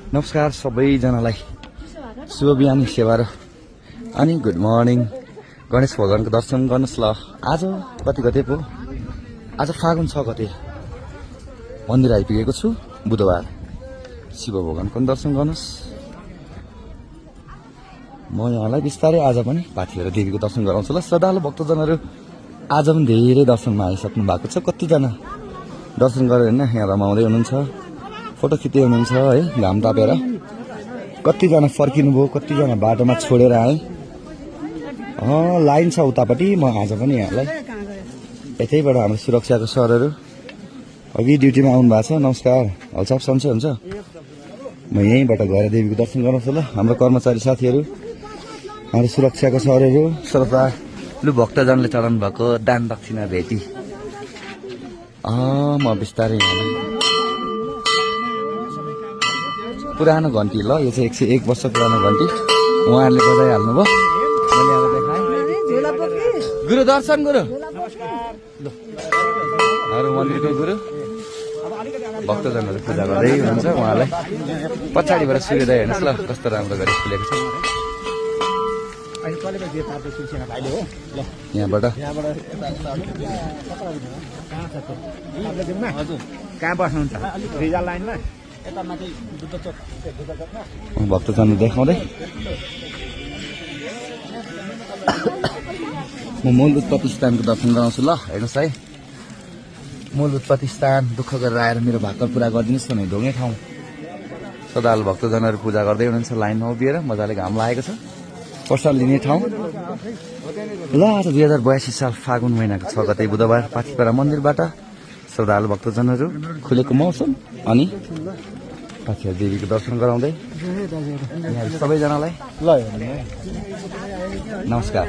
नमस्कार सबैजनालाई शुभ बिहानी सेवा र अनि गुड मर्निङ। गणेश भगवानको दर्शन गर्नुहोस् ल। आज कति गते पो? आज फागुन 6 गते मन्दिर आइपुगेको छु। बुधबार शिव भगवानको दर्शन गर्नुहोस्। म यहाँलाई बिस्तारै आज पनि पाथिभैरव देवीको दर्शन गराउँछु ल। श्रद्धालु भक्तजनहरू आज पनि धेरै दर्शनमा आइसक्नु भएको छ। कतिजना दर्शन गरेर होइन यहाँ रमाउँदै हुनुहुन्छ, फोटो खिच्दै हुनुहुन्छ है घाम तापेर। कतिजना फर्किनु भयो, कतिजना बाटोमा छोडेर आए। लाइन छ उतापट्टि। म आज पनि यहाँलाई यतैबाट हाम्रो सुरक्षाको सरहरू अघि ड्युटीमा आउनु भएको छ। नमस्कार, हलचाप सन्चै हुन्छ। म यहीँबाट गएर देवीको दर्शन गराउँछु ल। हाम्रो कर्मचारी साथीहरू, हाम्रो सुरक्षाको सरहरू, श्रद्धालु भक्तजनले चढाउनु भएको दान दक्षिणा भेटी म बिस्तारै यहाँलाई पुरानो घन्टी ल। यो चाहिँ 101 वर्ष पुरानो घन्टी उहाँहरूले बजाइहाल्नु भयो। मैले अब देखाएँ। गुरु दर्शन गुरु हाम्रो मन्दिरको गुरु भक्तजनहरू पूजा गर्दै हुनुहुन्छ। उहाँलाई पछाडिबाट सूर्योदय हेर्नुहोस् ल, कस्तो राम्रो गरी खुलेको छ। यहाँबाट कहाँ बस्नुहुन्छ? रिजल लाइनमा भक्तजन देखाउँदै म मूल उत्पत्ति स्थानको दर्शन गराउँछु ल। हेर्नुहोस् है, मूल उत्पत्ति स्थान दुःख गरेर आएर मेरो भाकर पुरा गरिदिनुहोस् भने ढोङ्गे ठाउँ। श्रद्धालु भक्तजनहरू पूजा गर्दै हुनुहुन्छ लाइनमा उभिएर। मजाले घाम लागेको छ। प्रसाद लिने ठाउँ ल। आज 2082 साल फागुन महिनाको 6 गते बुधबार पाथिभैरव मन्दिरबाट श्रद्धालु भक्तजनहरू खुलेको मौसम अनि पाथिभैरव देवीको दर्शन गराउँदै यहाँहरू सबैजनालाई ल नमस्कार।